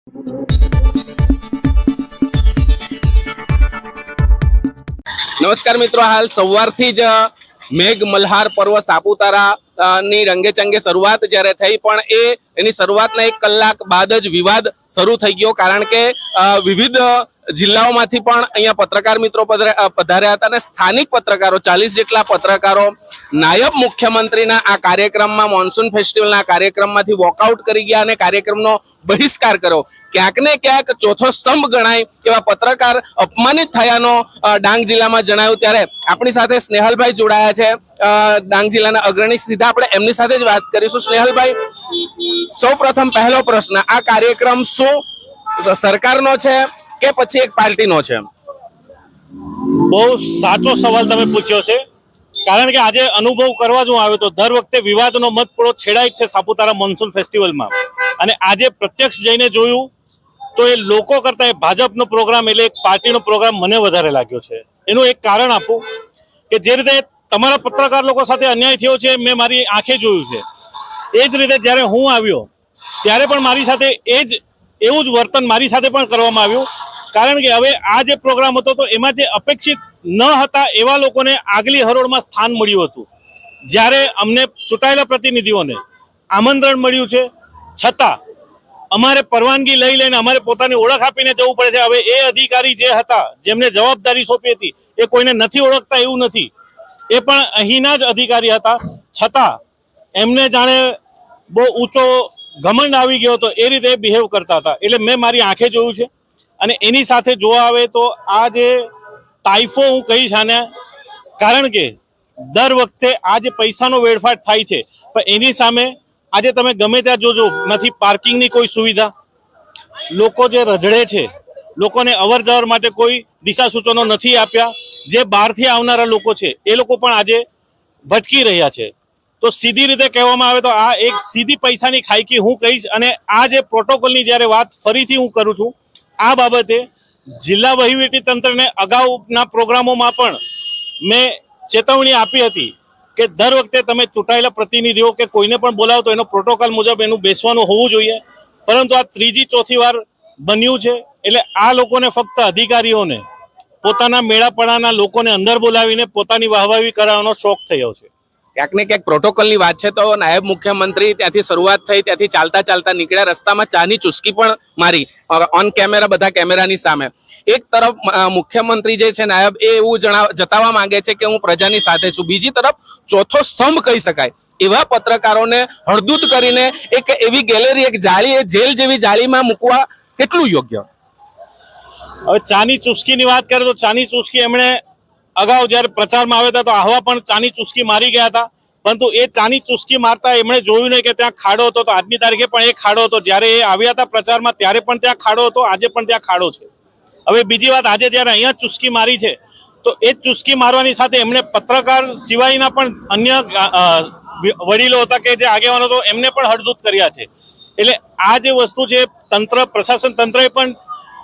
નમસ્કાર મિત્રો, હાલ સવારથી જ મેઘ મલ્હાર પર્વ સાપુતારા ની રંગેચંગે શરૂઆત જ્યારે થઈ, પણ એની શરૂઆતના 1 કલાક બાદ જ વિવાદ શરૂ થઈ ગયો. કારણ કે વિવિધ જિલ્લાઓમાંથી પણ અહીંયા પત્રકાર મિત્રો પધાર્યા હતા અને સ્થાનિક પત્રકારો 40 જેટલા પત્રકારો નાયબ મુખ્યમંત્રીના આ કાર્યક્રમમાં, મોન્સૂન ફેસ્ટિવલના કાર્યક્રમમાંથી વોકઆઉટ કરી ગયા અને કાર્યક્રમનો બહિષ્કાર કર્યો. ક્યાંક ને ક્યાંક ચોથો સ્તંભ ગણાય એવા પત્રકાર અપમાનિત થયાનો ડાંગ જિલ્લામાં જણાયું. ત્યારે આપણી સાથે સ્નેહલભાઈ જોડાયા છે, ડાંગ જિલ્લાના અગ્રણી. સીધા આપણે એમની સાથે જ વાત કરીશું. સ્નેહલભાઈ, સૌપ્રથમ પહેલો પ્રશ્ન, આ કાર્યક્રમ શું સરકારનો છે કે પછી એક પાર્ટીનો છે? બહુ સાચો સવાલ તમે પૂછ્યો છે, કારણ કે આજે અનુભવ કરવા જો આવ્યો તો દર વખતે વિવાદનો મતપડો છેડાય જ છે સાપુતારા મોન્સૂન ફેસ્ટિવલમાં. અને આજે પ્રત્યક્ષ જઈને જોયું તો એ લોકો કરતા એ ભાજપનો પ્રોગ્રામ એટલે એક પાર્ટીનો પ્રોગ્રામ મને વધારે લાગ્યો છે. એનું એક કારણ આપું કે જે રીતે તમારા પત્રકાર લોકો સાથે અન્યાય થયો છે મેં મારી આંખે જોયું છે. એ જ રીતે જ્યારે હું આવ્યો ત્યારે પણ મારી સાથે એવું જ વર્તન મારી સાથે પણ કરવામાં આવ્યું. કારણ કે હવે આ જે પ્રોગ્રામ હતો તો એમાં જે અપેક્ષિત ન હતા એવા લોકોને આગલી હરોળમાં સ્થાન મળ્યું હતું. જ્યારે અમને ચૂંટાયેલા પ્રતિનિધિઓને આમંત્રણ મળ્યું છે છતાં અમારે પરવાનગી લઈને અમારે પોતાની ઓળખ આપીને જવું પડે છે. હવે એ અધિકારી જે હતા, જેમને જવાબદારી સોંપી હતી, એ કોઈને નથી ઓળખતા એવું નથી. એ પણ અહીંના જ અધિકારી હતા, છતાં એમને જાણે બહુ ઊંચો ઘમંડ આવી ગયો હતો એ રીતે બિહેવ કરતા હતા. એટલે મેં મારી આંખે જોયું છે. અને એની સાથે જોવા આવે તો આ જે તાઇફો હું કહીશ આને, કારણ કે દર વખતે આ જે પૈસાનો વેડફાટ થાય છે, પણ એની સામે આજે તમે ગમે ત્યાં જોજો, નથી પાર્કિંગની કોઈ સુવિધા, લોકો જે રઝળે છે, લોકોને અવર જવર માટે કોઈ દિશા સૂચનો નથી આપ્યા. જે બહારથી આવનારા લોકો છે એ લોકો પણ આજે ભટકી રહ્યા છે. તો સીધી રીતે કહેવામાં આવે તો આ એક સીધી પૈસાની ખાઈકી હું કહીશ. અને આ જે પ્રોટોકોલની જ્યારે વાત ફરીથી હું કરું છું, આ બાબતે જિલ્લા વહીવટી તંત્રને અગાઉના પ્રોગ્રામોમાં પણ મેં ચેતવણી આપી હતી કે દર વખતે તમે ચૂંટાયેલા પ્રતિનિધિઓ કે કોઈને પણ બોલાવો તો એનો પ્રોટોકોલ મુજબ એનું બેસવાનું હોવું જોઈએ. પરંતુ આ 3જી 4થી વાર બન્યું છે. એટલે આ લોકોને ફક્ત અધિકારીઓને પોતાના મેળાપડાના લોકોને અંદર બોલાવીને પોતાની વાહવાહી કરાવવાનો શોખ થયો છે. ક્યાંક ને ક્યાંક પ્રોટોકોલની વાત છે તો નાયબ મુખ્યમંત્રી ત્યાંથી શરૂઆત થઈ, ત્યાંથી ચાલતા નીકળ્યા, રસ્તામાં ચાની ચુસ્કી પણ મારી ઓન કેમેરા, બધા કેમેરાની સામે. એક તરફ મુખ્યમંત્રી જે છે નાયબ, એ એવું જતાવવા માંગે છે કે હું પ્રજાની સાથે છું. બીજી તરફ ચોથો સ્તંભ કહી શકાય એવા પત્રકારોને હળદૂત કરીને એક એવી ગેલેરી, એક જાળી, જેલ જેવી જાળીમાં મૂકવા કેટલું યોગ્ય? હવે ચાની ચુસ્કીની વાત કરીએ તો ચાની ચુસ્કી એમણે અગાઉ જ્યારે પ્રચારમાં આવ્યા હતા તો આહવા પણ ચાની ચુસ્કી મારી ગયા હતા. પરંતુ એ ચાની ચુસ્કી મારતા એમણે જોયું નહીં કે ત્યાં ખાડો હતો. તો આજની તારીખે પણ એ ખાડો હતો. જ્યારે એ આવ્યા હતા પ્રચારમાં ત્યારે પણ ત્યાં ખાડો હતો, આજે પણ ત્યાં ખાડો છે. હવે બીજી વાત, આજે જ્યારે અહીંયા ચુસ્કી મારી છે તો એ ચુસ્કી મારવાની સાથે એમણે પત્રકાર સિવાયના પણ અન્ય વડીલો હતા કે જે આગેવાનો હતો એમને પણ હળદૂત કર્યા છે. એટલે આ જે વસ્તુ છે, તંત્ર, પ્રશાસન તંત્રએ પણ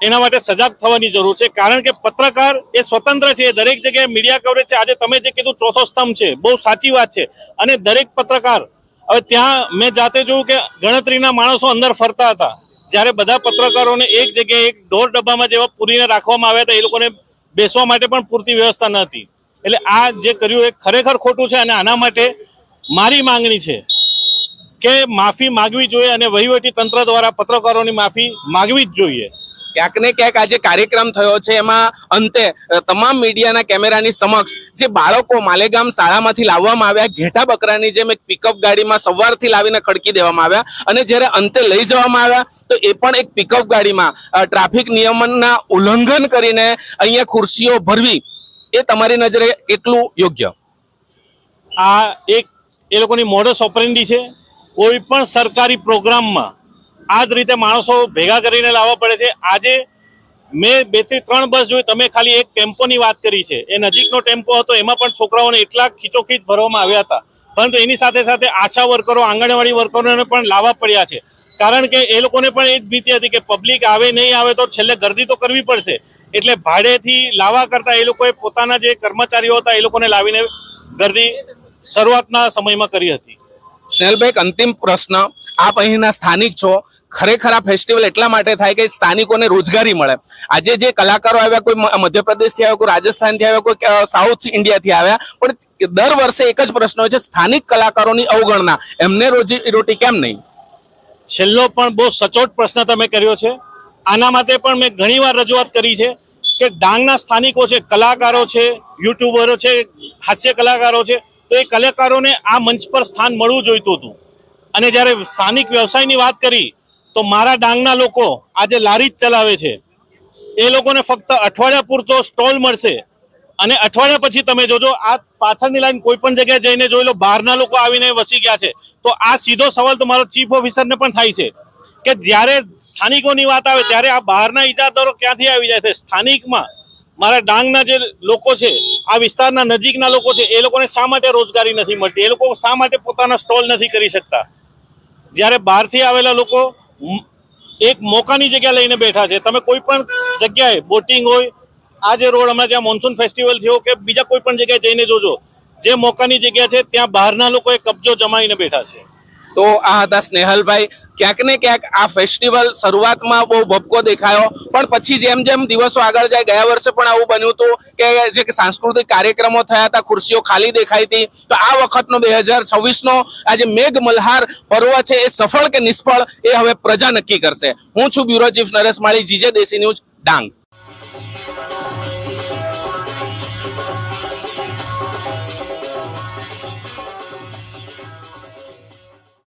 એના માટે સજાગ થવાની જરૂર છે. કારણ કે પત્રકાર એ સ્વતંત્ર છે, દરેક જગ્યાએ મીડિયા કવરેજ છે. આજે તમે જે કીધું ચોથો સ્તંભ છે, બહુ સાચી વાત છે. અને દરેક પત્રકાર, હવે ત્યાં મેં જાતે જોયું કે ગણતરીના માણસો અંદર ફરતા હતા. જ્યારે બધા પત્રકારોને એક જગ્યાએ એક ઢોર ડબ્બામાં જેવા પૂરીને રાખવામાં આવ્યા હતા, એ લોકોને બેસવા માટે પણ પૂરતી વ્યવસ્થા ન હતી. એટલે આ જે કર્યું એ ખરેખર ખોટું છે. અને આના માટે મારી માંગણી છે કે માફી માગવી જોઈએ અને વહીવટી તંત્ર દ્વારા પત્રકારોની માફી માગવી જ જોઈએ. ક્યાંક ને ક્યાંક આજે કાર્યક્રમ થયો છે, એમાં અંતે તમામ મીડિયાના કેમેરાની સમક્ષ જે બાળકો માલેગામ શાળામાંથી લાવવામાં આવ્યા, ઘેટા બકરાની જેમ એક પિકઅપ ગાડીમાં સવારથી લાવીને ખડકી દેવામાં આવ્યા, અને જ્યારે અંતે લઈ જવામાં આવ્યા તો એ પણ એક પિકઅપ ગાડીમાં ટ્રાફિક નિયમનના ઉલ્લંઘન કરીને અહીંયા ખુરશીઓ ભરવી, એ તમારી નજરે એટલું યોગ્ય? આ એક એ લોકોની મોડસ ઓપરેન્ડી છે. કોઈ પણ સરકારી પ્રોગ્રામમાં આ જ રીતે માણસો ભેગા કરીને લાવવા પડે છે. આજે મેં 2 થી 3 બસ જોઈ. તમે ખાલી એક ટેમ્પોની વાત કરી છે, એ નજીકનો ટેમ્પો હતો, એમાં પણ છોકરાઓને એટલા ખીચોખીચ ભરવામાં આવ્યા હતા. પરંતુ એની સાથે સાથે આશા વર્કરો, આંગણવાડી વર્કરોને પણ લાવવા પડ્યા છે. કારણ કે એ લોકોને પણ એ જ ભીતિ હતી કે પબ્લિક આવે નહીં આવે તો છેલ્લે ગર્દી તો કરવી પડશે. એટલે ભાડેથી લાવવા કરતા એ લોકોએ પોતાના જે કર્મચારીઓ હતા એ લોકોને લાવીને ગર્દી શરૂઆતના સમયમાં કરી હતી. સ્નેહલભાઈ, એક અંતિમ પ્રશ્ન. આપ અહીંના સ્થાનિક છો. ખરેખર આ ફેસ્ટિવલ એટલા માટે થાય કે સ્થાનિકોને રોજગારી મળે. આજે જે કલાકારો આવ્યા, કોઈ મધ્યપ્રદેશથી આવ્યા, કોઈ રાજસ્થાનથી આવ્યા, કોઈ સાઉથ ઇન્ડિયાથી આવ્યા, પણ દર વર્ષે એક જ પ્રશ્ન હોય છે, સ્થાનિક કલાકારોની અવગણના. એમને રોજી રોટી કેમ નહીં? છેલ્લો પણ બહુ સચોટ પ્રશ્ન તમે કર્યો છે. આના માટે પણ મેં ઘણીવાર રજૂઆત કરી છે કે ડાંગના સ્થાનિકો છે, કલાકારો છે, યુટ્યુબરો છે, હાસ્ય કલાકારો છે, તો એ કલાકારોને આ મંચ પર સ્થાન મળવું જોઈતું હતું. અને જ્યારે સ્થાનિક વ્યવસાયની વાત કરી તો મારા ડાંગના લોકો આજે લારી જ ચલાવે છે. એ લોકોને ફક્ત અઠવાડિયા પૂરતો સ્ટોલ મળશે અને અઠવાડિયા પછી તમે જોજો આ પાછળની લાઈન કોઈ પણ જગ્યાએ જઈને જોઈ લો, બહારના લોકો આવીને વસી ગયા છે. તો આ સીધો સવાલ તો મારો ચીફ ઓફિસરને પણ થાય છે કે જ્યારે સ્થાનિકોની વાત આવે ત્યારે આ બહારના ઇજાદારો ક્યાંથી આવી જાય છે? સ્થાનિકમાં મારા ડાંગના જે લોકો છે, આ વિસ્તારના નજીકના લોકો છે, એ લોકોને શા માટે રોજગારી નથી મળતી? એ લોકો શા માટે પોતાના સ્ટોલ નથી કરી શકતા? જ્યારે બહારથી આવેલા લોકો એક મોકાની જગ્યા લઈને બેઠા છે. તમે કોઈ પણ જગ્યાએ બોટિંગ હોય, આ જે રોડ હમણાં જ્યાં મોન્સૂન ફેસ્ટિવલ થયો કે બીજા કોઈ પણ જગ્યાએ જઈને જોજો, જે મોકાની જગ્યા છે ત્યાં બહારના લોકોએ કબજો જમાવીને બેઠા છે. તો આ હતા સ્નેહલભાઈ. ક્યાંક ને ક્યાંક આ ફેસ્ટિવલ શરૂઆતમાં બહુ ભપકો દેખાયો, પણ પછી જેમ જેમ દિવસો આગળ જાય, ગયા વર્ષે પણ આવું બન્યું હતું કે જે સાંસ્કૃતિક કાર્યક્રમો થયા હતા, ખુરશીઓ ખાલી દેખાઈ હતી. તો આ વખતનો 2026નો આ જે મેઘ મલ્હાર પર્વ છે, એ સફળ કે નિષ્ફળ એ હવે પ્રજા નક્કી કરશે. હું છું બ્યુરો ચીફ નરેશ માળી, જીજે દેશી ન્યૂઝ, ડાંગ.